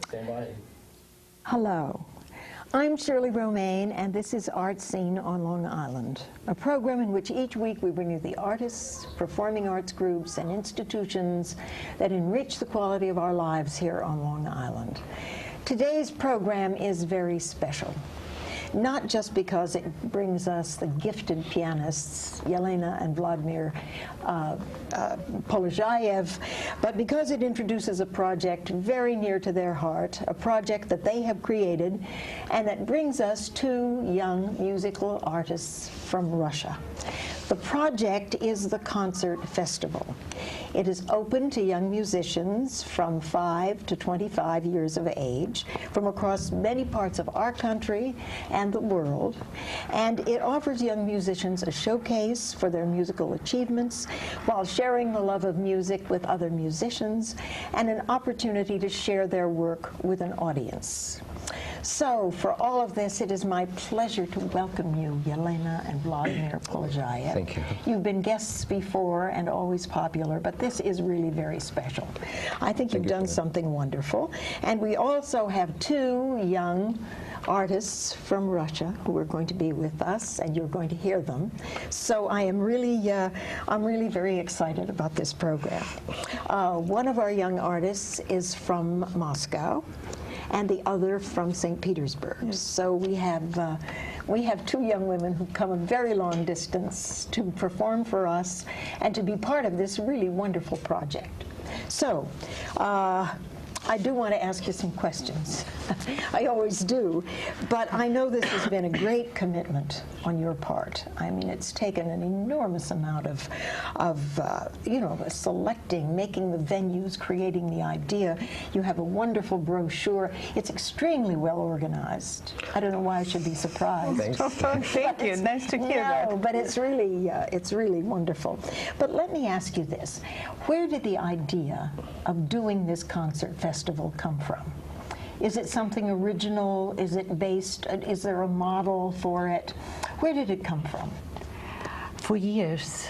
Stand by. Hello, I'm Shirley Romaine, and this is Art Scene on Long Island, a program in which each week we bring you the artists, performing arts groups, and institutions that enrich the quality of our lives here on Long Island. Today's program is very special. Not just because it brings us the gifted pianists, Elena and Vladimir Polozhayev, but because it introduces a project very near to their heart, a project that they have created, and that brings us two young musical artists from Russia. The project is the Concert Festival. It is open to young musicians from 5 to 25 years of age from across many parts of our country and the world, and it offers young musicians a showcase for their musical achievements while sharing the love of music with other musicians and an opportunity to share their work with an audience. So, for all of this, it is my pleasure to welcome you, Elena and Vladimir Polozhayev. Thank you. You've been guests before and always popular, but this is really very special. I think you've done something wonderful. And we also have two young artists from Russia who are going to be with us, and you're going to hear them. So I'm really very excited about this program. One of our young artists is from Moscow, and the other from St. Petersburg. So we have two young women who've come a very long distance to perform for us and to be part of this really wonderful project. So, I do want to ask you some questions. I always do, but I know this has been a great commitment on your part. I mean, it's taken an enormous amount of selecting, making the venues, creating the idea. You have a wonderful brochure. It's extremely well organized. I don't know why I should be surprised. Thank you. Nice to hear that. No, but it's really wonderful. But let me ask you this: where did the idea of doing this concert festival come from? Is it something original? Is it based? Is there a model for it? Where did it come from? For years,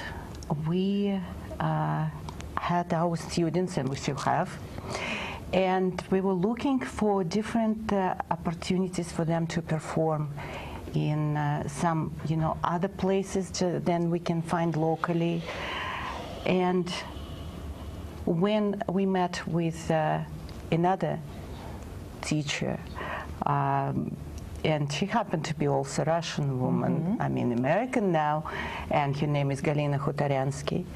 we had our students, and we still have, and we were looking for different opportunities for them to perform in some, other places than we can find locally. And when we met with another teacher, and she happened to be also a Russian woman, I mean American now, and her name is Galina Hutoryansky.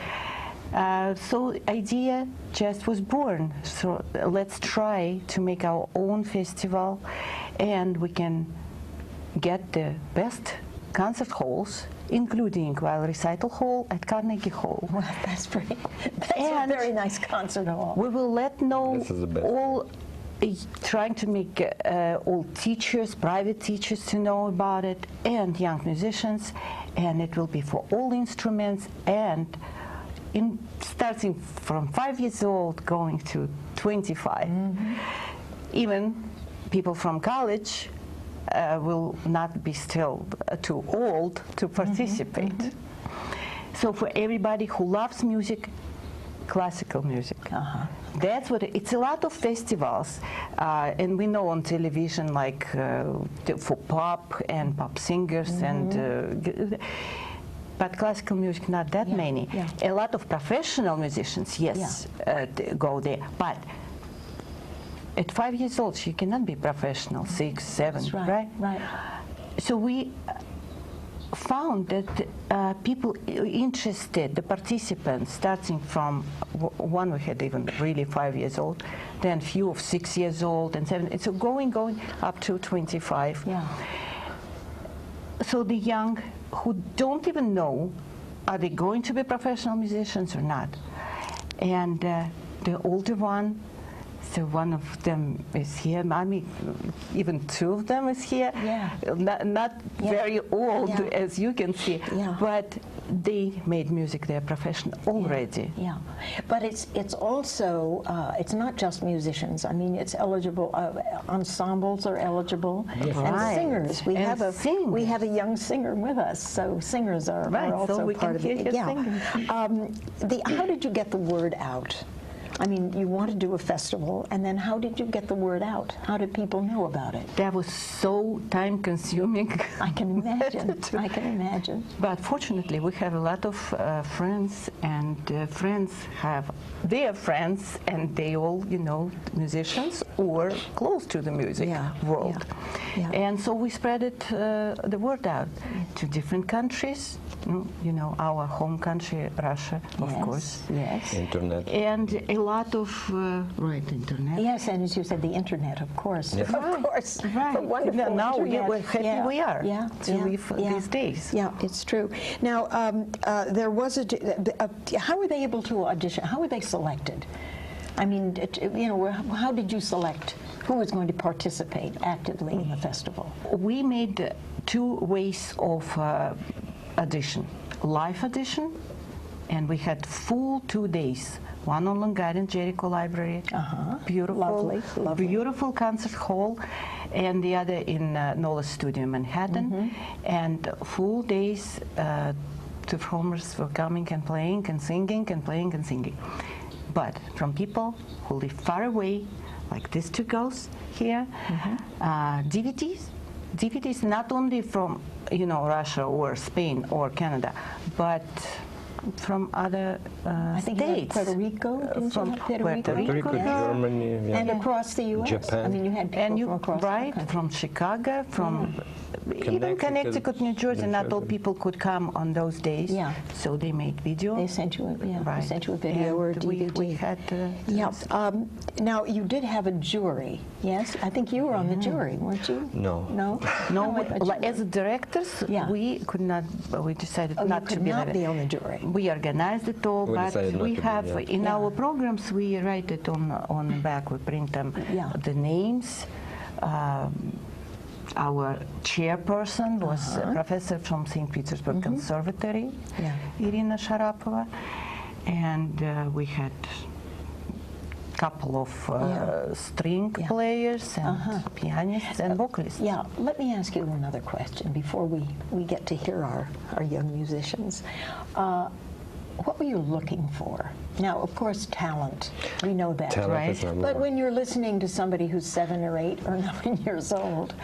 So idea just was born. So let's try to make our own festival, and we can get the best concert halls, including while recital hall at Carnegie Hall. Well, that's a very nice concert hall. We will let know This is the best all, trying to make all teachers, private teachers to know about it, and young musicians, and it will be for all instruments, and starting from 5 years old going to 25. Even people from college will not be still too old to participate. So for everybody who loves music, classical music. That's what it's a lot of festivals, and we know on television, like for pop and pop singers, and but classical music not that many. A lot of professional musicians, yes, go there, but at 5 years old, she cannot be professional, 6, 7, right? Right. So we found that people interested, the participants, starting from one we had even really 5 years old, then few of 6 years old and 7, and so going up to 25. So the young who don't even know, are they going to be professional musicians or not? And the older one, so one of them is here. I mean, even two of them is here. Not very old, as you can see, but they made music their profession already. But it's also it's not just musicians. I mean, it's eligible. Ensembles are eligible, and singers. We have a young singer with us, so singers are also so we part of it. How did you get the word out I mean, you want to do a festival, and then how did you get the word out? How did people know about it? That was so time-consuming. I can imagine. I can imagine. But fortunately, we have a lot of friends, and friends have their friends, and they all, you know, musicians or close to the music world. Yeah. And so we spread it, the word out to different countries. You know, our home country, Russia, of course. Yes. Internet. And a lot of internet. Yes, and as you said, the internet, of course. Yes. Of course. Right. The wonderful Now internet. we're happy we are to live yeah. these days. Yeah, it's true. Now, there was how were they able to audition? How were they selected? I mean, you know, how did you select who was going to participate actively in the festival? We made two ways of audition. Live audition, and we had full 2 days. One on Long Island, Jericho Library, beautiful, Lovely. beautiful concert hall, and the other in Nola Studio, Manhattan. And full days, performers were coming and playing and singing and playing and singing. But from people who live far away, like these two girls here, DVDs not only from, you know, Russia or Spain or Canada, but from other I think you had states. Puerto Rico, didn't you have Puerto Rico? Puerto Rico, Yeah. Germany, yeah. And across the U.S. Japan. I mean, you had people from across the country. from Chicago, from even Connecticut, New Jersey. Not all people could come on those days. Yeah. So they made video. They sent you, they Right. sent you a video or a And DVD. we had. Yeah. Now you did have a jury, yes? I think you were on the jury, weren't you? No. No. No, I thought you as directors, Yeah. we could not. We decided Oh, not you to could be not there. be on the jury. We organized it all, We but decided not we to be, have yeah. in Yeah. our programs we write it on the back. We print them, Yeah. the names. Our chairperson was a professor from St. Petersburg Conservatory, Yeah. Irina Sharapova, and we had couple of string Yeah. players and pianists and vocalists. Yeah, let me ask you another question before we get to hear our young musicians. What were you looking for? Now, of course, talent. We know that, Talent right? is number But one. when you're listening to somebody who's 7 or 8 or 9 years old,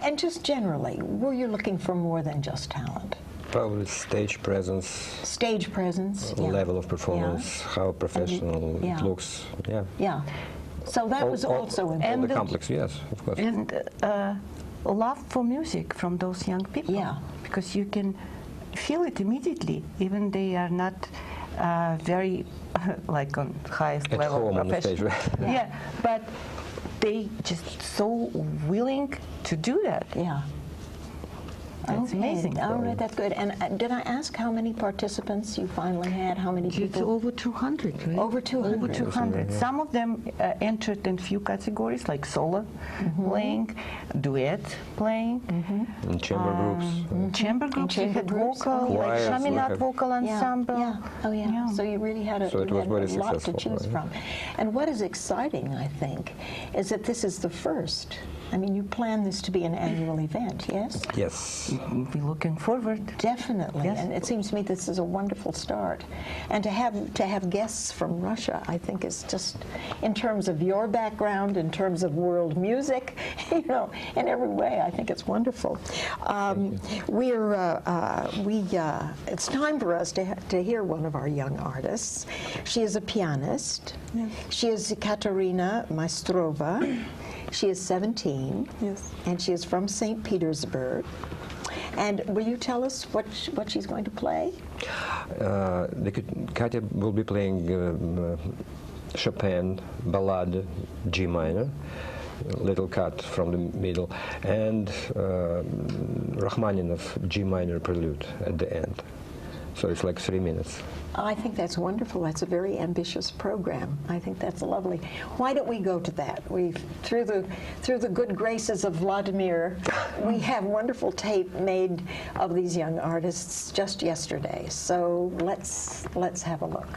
and just generally, were you looking for more than just talent? Probably stage presence, Stage presence, yeah. level of performance, how professional yeah. it looks. Yeah. Yeah. So that was also all important. the complex, yes, of course. And love for music from those young people. Yeah. Because you can feel it immediately, even they are not very like on highest At level home on the professional. stage, right? Yeah, but they just so willing to do that. Yeah. It's amazing. All right, that's good. And did I ask how many participants you finally had? How many It's people? over 200, right? Over 200. Over 200. Yeah. Some of them entered in few categories, like solo playing, duet playing, And chamber groups. chamber groups. We chamber had groups, vocal, oh, yeah. like Choirs, we Chaminade have- vocal Yeah, ensemble. yeah. Oh, yeah. Yeah. So you really had a, So it you was had very a lot to successful, choose right? from. And what is exciting, I think, is that this is the first. I mean, you plan this to be an annual event, yes? Yes. We're looking forward. Definitely, Yes. and it seems to me this is a wonderful start. And to have guests from Russia, I think is just, in terms of your background, in terms of world music, you know, in every way, I think it's wonderful. It's time for us to hear one of our young artists. She is a pianist. Yes. She is Ekaterina Maystrova. She is 17. Yes. And she is from St. Petersburg. And will you tell us what she's going to play? Katya will be playing Chopin, Ballade, G minor, little cut from the middle, and Rachmaninoff G minor prelude at the end. So it's like 3 minutes. I think that's wonderful. That's a very ambitious program. I think that's lovely. Why don't we go to that? Through the good graces of Vladimir, we have wonderful tape made of these young artists just yesterday. So let's have a look.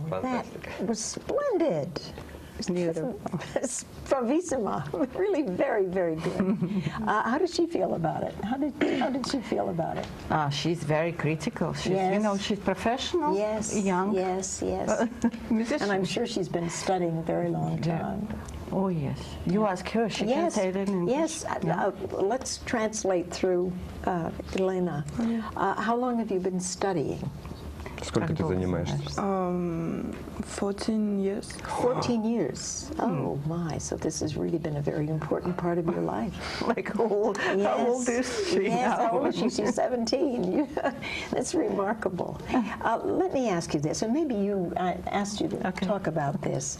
Fantastic. That was splendid. Beautiful. Bravissima. Really very, very good. How did she feel about it? How did she feel about it? She's very critical. She's, Yes. you know, she's professional, Yes. young Yes. musician. And I'm sure she's been studying a very long time. Oh yes. You ask her. She can say that in English. Yes. Let's translate through Elena. How long have you been studying? Сколько ты занимаешься? 14 years. 14 years. Oh my! So this has really been a very important part of your life. Like how old is she Yes, now? how old is she? She's 17. That's remarkable. Let me ask you this, and maybe I asked you to talk about this.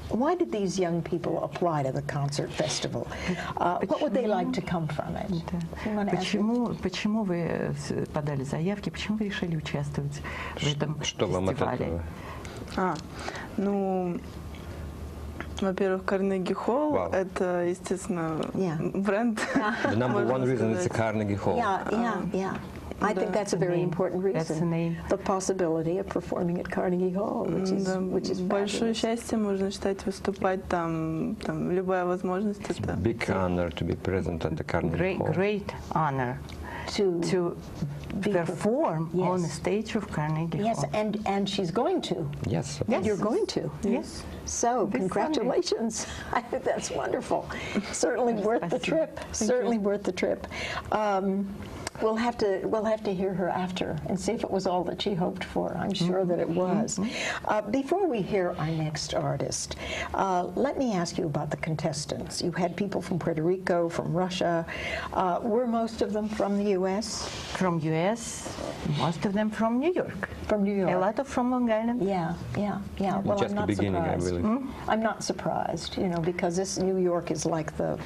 Why did these young people apply to the concert festival? What would they like to come from it? You wanna ask me? Почему вы подали заявки? Почему вы решили участвовать в этом Что вам от фестивале? этого? Ну, во-первых, Carnegie Hall Wow. это, естественно, Yeah. бренд. The number можно one reason is the сказать. Carnegie Hall. Yeah. I think that's a very name. important That's the reason. name. The possibility of performing at Carnegie Hall, Да, which is большое fabulous. счастье, можно считать, выступать там любая возможность. Это Big honor to be present at the Carnegie Hall. Great honor to be perform on the yes. stage of Carnegie Yes, Hall. and she's going to. Yes. of And course. you're going to. Yes. So, This congratulations. I think that's wonderful. Certainly worth the trip. Certainly worth the trip. We'll have to hear her after and see if it was all that she hoped for. I'm sure that it was. Before we hear our next artist, let me ask you about the contestants. You had people from Puerto Rico, from Russia. Were most of them from the U.S.? From U.S., most of them from New York. From New York. A lot of from Long Island. Yeah. Well, Just I'm the not beginning, I surprised. believe. I'm not surprised, because this New York is like the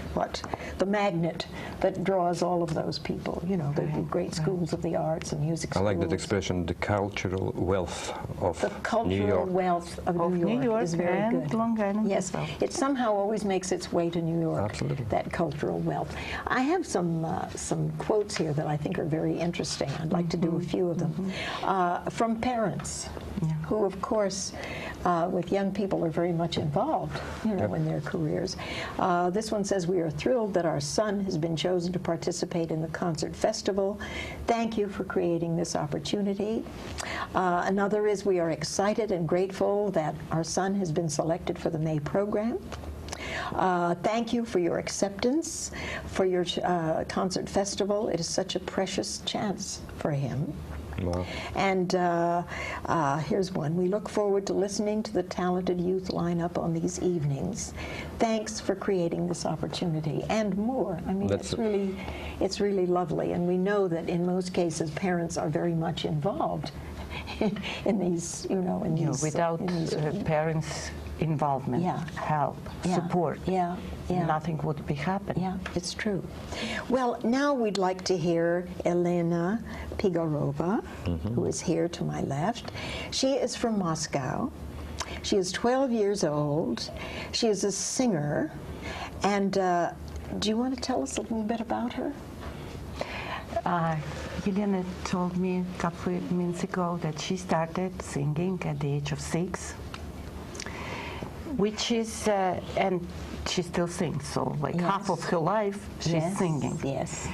magnet that draws all of those people. The great schools of the arts and music I schools. like that expression, the cultural wealth of The New cultural York. wealth of New York is very and good. Long Island Yes, as well. it somehow always makes its way to New York. Absolutely. That cultural wealth. I have some quotes here that I think are very interesting. I'd like to do a few of them from parents, who, of course, with young people are very much involved, in their careers. This one says, "We are thrilled that our son has been chosen to participate in the concert festival. Thank you for creating this opportunity." Another is, "We are excited and grateful that our son has been selected for the May program. Thank you for your acceptance for your concert festival. It is such a precious chance for him." Wow. And here's one. "We look forward to listening to the talented youth lineup on these evenings. Thanks for creating this opportunity," and more. I mean, That's it's really lovely, and we know that in most cases parents are very much involved in these, in these. Without in these- parents' involvement, help, support, Yeah. nothing would be happening. Yeah, it's true. Well, now we'd like to hear Elena Pigarova, who is here to my left. She is from Moscow. She is 12 years old. She is a singer. And do you want to tell us a little bit about her? Elena told me a couple of minutes ago that she started singing at the age of 6, which is, and she still sings, so like half of her life she's singing. Yes.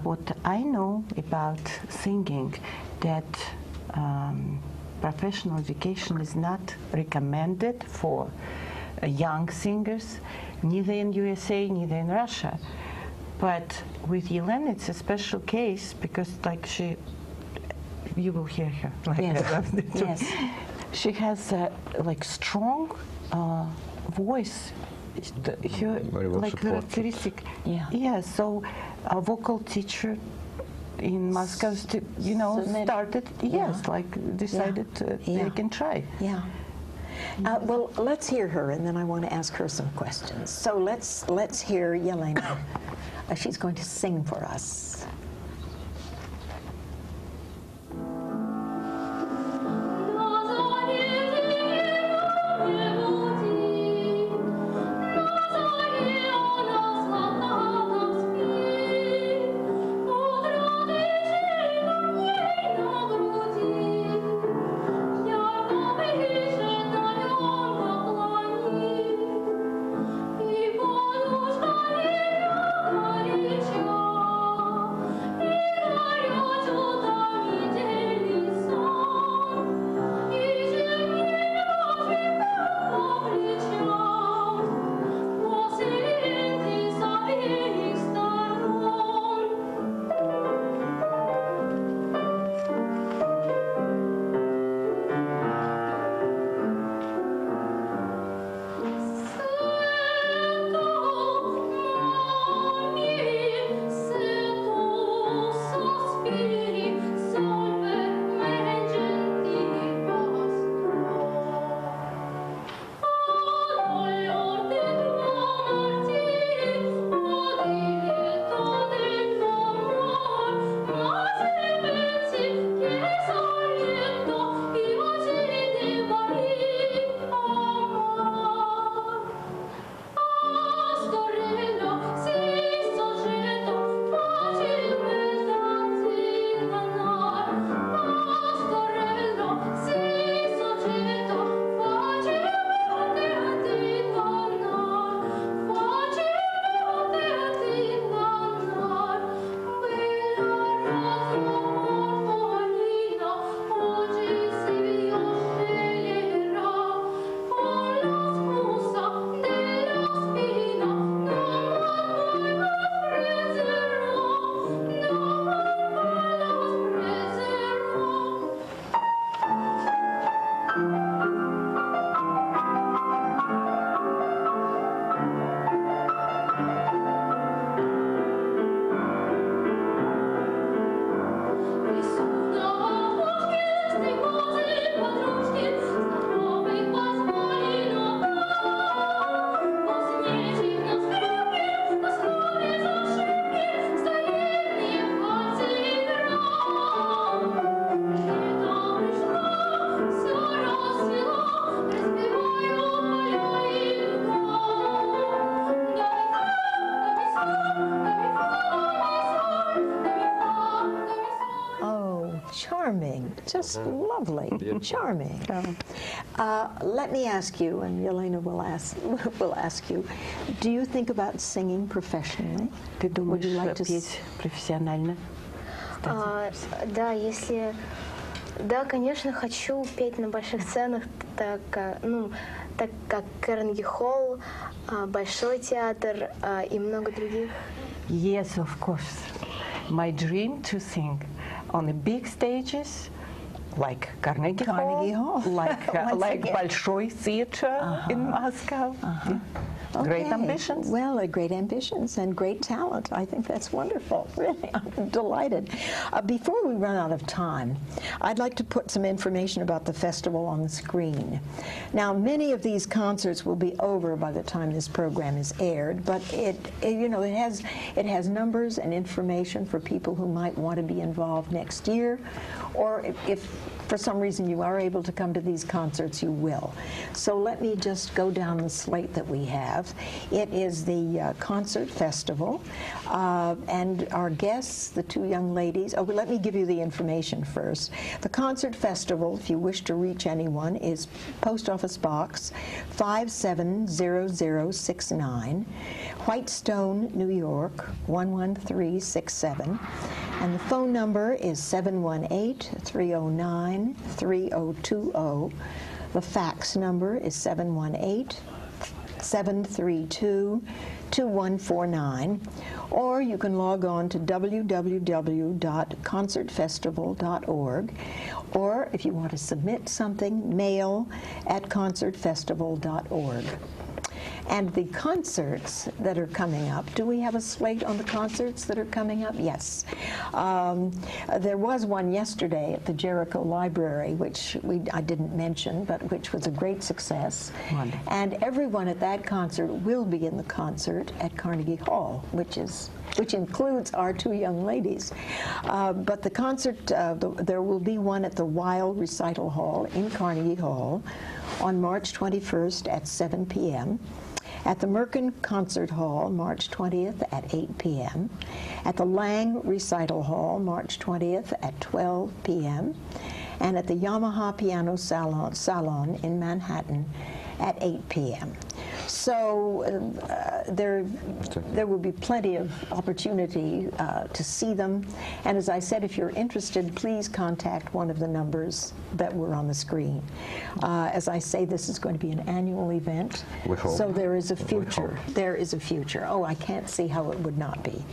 What I know about singing, that professional education is not recommended for young singers, neither in USA, neither in Russia. But with Elena, it's a special case because, like, you will hear her. Like, Yes. she has a strong voice. Her Very well supported. characteristic. Yeah. Yeah. So a vocal teacher in Moscow, started. Yes, decided they can try. Yeah. Well, let's hear her, and then I want to ask her some questions. So let's hear Elena. She's going to sing for us. Thank you. charming, just lovely, charming. Let me ask you, and Elena will ask you, do you think about singing professionally? Ты Would you like думаешь to петь профессионально? Да, если... Да, конечно, хочу петь на больших сценах, так как Карнеги Холл, Большой театр и много других. Yes, of course. My dream to sing on the big stages, like Carnegie Hall, like Большой Theater in Moscow. Yeah. Great Okay. ambitions. Well, great ambitions and great talent. I think that's wonderful. Really, I'm delighted. Before we run out of time, I'd like to put some information about the festival on the screen. Now, many of these concerts will be over by the time this program is aired, but it has numbers and information for people who might want to be involved next year, or if for some reason you are able to come to these concerts, you will. So let me just go down the slate that we have. It is the concert festival, and our guests, the two young ladies. Oh, let me give you the information first. The concert festival, if you wish to reach anyone, is Post Office Box 570069, Whitestone, New York 11367, and the phone number is 718-309-3020. The fax number is 718-732-2149, or you can log on to www.concertfestival.org, or if you want to submit something, mail at concertfestival.org. And the concerts that are coming up, do we have a slate on the concerts that are coming up? Yes. There was one yesterday at the Jericho Library, which I didn't mention, but which was a great success. Wonderful. And everyone at that concert will be in the concert at Carnegie Hall, which includes our two young ladies. But the concert, there will be one at the Weil Recital Hall in Carnegie Hall on March 21st at 7 p.m., at the Merkin Concert Hall, March 20th at 8 p.m., at the Lang Recital Hall, March 20th at 12 p.m., and at the Yamaha Piano Salon in Manhattan at 8 p.m. So there will be plenty of opportunity to see them. And as I said, if you're interested, please contact one of the numbers that were on the screen. As I say, this is going to be an annual event. We hope. So there is a future. There is a future. Oh, I can't see how it would not be.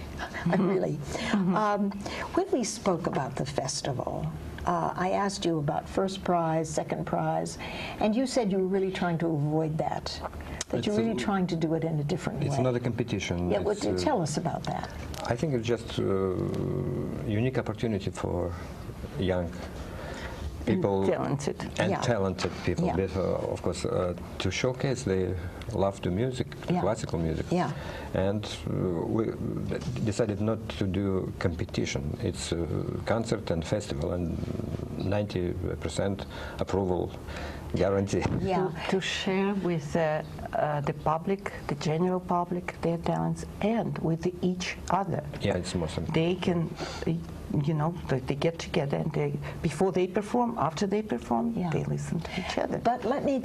I really. When we spoke about the festival, I asked you about first prize, second prize, and you said you were really trying to avoid that you're really trying to do it in a different way. It's not a competition. Yeah, well, tell us about that. I think it's just a unique opportunity for young people talented people. Yeah. But, of course, to showcase their love to music, classical music. Yeah. And we decided not to do competition. It's a concert and festival, and 90% approval guarantee. Yeah. To share with the public, the general public, their talents, and with each other. Yeah, it's most important. They can, they get together, and before they perform, after they perform, they listen to each other. But let me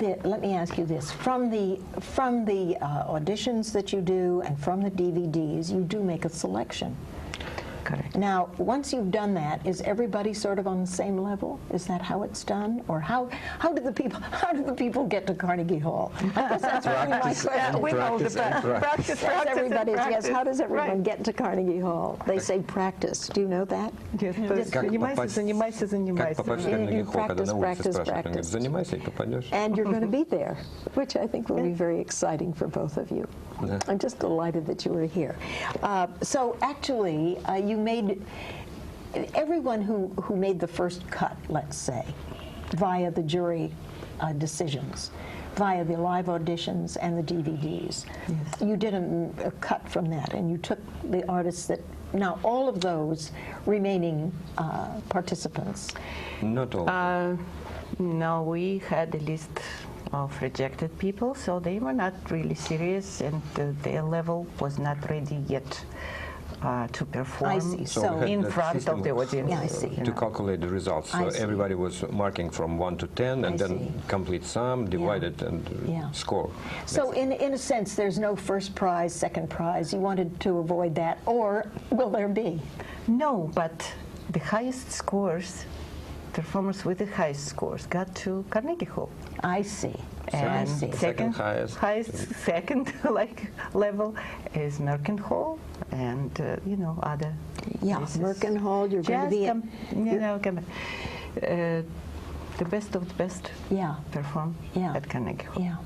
ask you this: from the auditions that you do and from the DVDs, you do make a selection. Correct. Now, once you've done that, is everybody sort of on the same level? Is that how it's done, or how do the people get to Carnegie Hall? I guess that's really my question. We know the practice. Yes. How does everyone get to Carnegie Hall? They say practice. Do you know that? Yes. Как попасть в Carnegie Hall, когда на улице спрашивают, занимайся и попадешь. And you're going to be there, which I think will be very exciting for both of you. Yeah. I'm just delighted that you were here. So actually, you made everyone who made the first cut, let's say, via the jury decisions, via the live auditions and the DVDs. Yes. You did a cut from that, and you took the artists that. Now, all of those remaining participants. Not all. No, we had a list of rejected people, so they were not really serious, and their level was not ready yet to perform I see. So So we had in that front system of the audience. Yeah, I see. you to know. calculate the results. I So see. everybody was marking from 1 to 10 and I then see. complete sum, divide it, and Yeah. score. So in a sense, there's no first prize, second prize. You wanted to avoid that, or will there be? No, but the highest scores, performers with the highest scores, got to Carnegie Hall. I see. I And see. Second highest. second like level is Merkin Hall, and you know other. Yeah, places. Merkin Hall, you're going to Just be at, the best of the best yeah. perform Yeah. at Carnegie Hall. Yeah.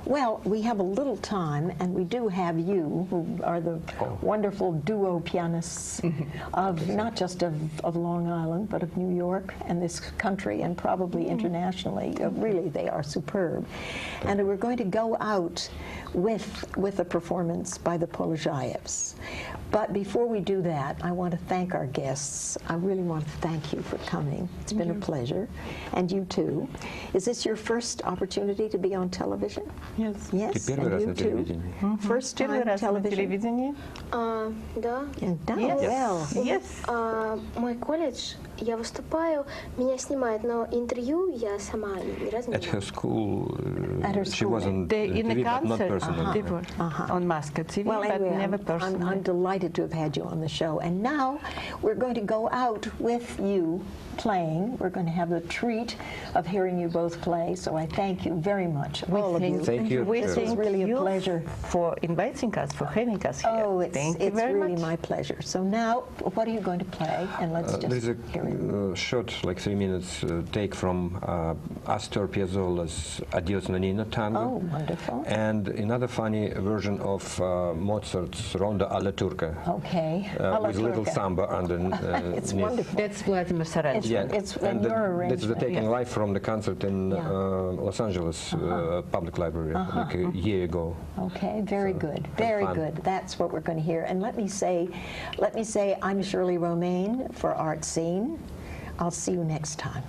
Well, we have a little time, and we do have you, who are the wonderful duo pianists of not just of Long Island, but of New York and this country, and probably internationally. Really, they are superb. And we're going to go out with a performance by the Polozhaevs. But before we do that, I want to thank our guests. I really want to thank you for coming. It's been a pleasure. And you too. Is this your first opportunity to be on television? Yes. Yes, Ты первый and раз you на too. телевидении? First Первый time раз на television. телевидении. Да. Да, Yes. well, Yes. Мой колледж, я выступаю, меня снимают, но интервью я сама ни разу не At her брала. school, At her she school. wasn't They, in TV, the but not concert, personally. they were on Moscow TV, well, but anyway, never I'm personally. delighted to have had you on the show. And now we're going to go out with you playing. We're going to have the treat of hearing you both play. So I thank you very much, all of you. Thank you. We This is thank really a you pleasure. for inviting us, for having us here. Oh, it's thank you very really much. my pleasure. So now, what are you going to play? And let's There's just hear it. a short, like 3 minutes, take from Astor Piazzolla's Adios Nonino tango. Oh, wonderful. And another funny version of Mozart's Ronda alla Turca. Okay. Alla with little Turca. samba underneath. It's wonderful. That's Vladimir Saranski. Yeah, It's and your this is the arrangement. taking Yeah. live from the concert in Yeah. Los Angeles Public Library like a year ago. Okay, very So, good, have very fun. good. That's what we're going to hear. And let me say, I'm Shirley Romaine for Art Scene. I'll see you next time.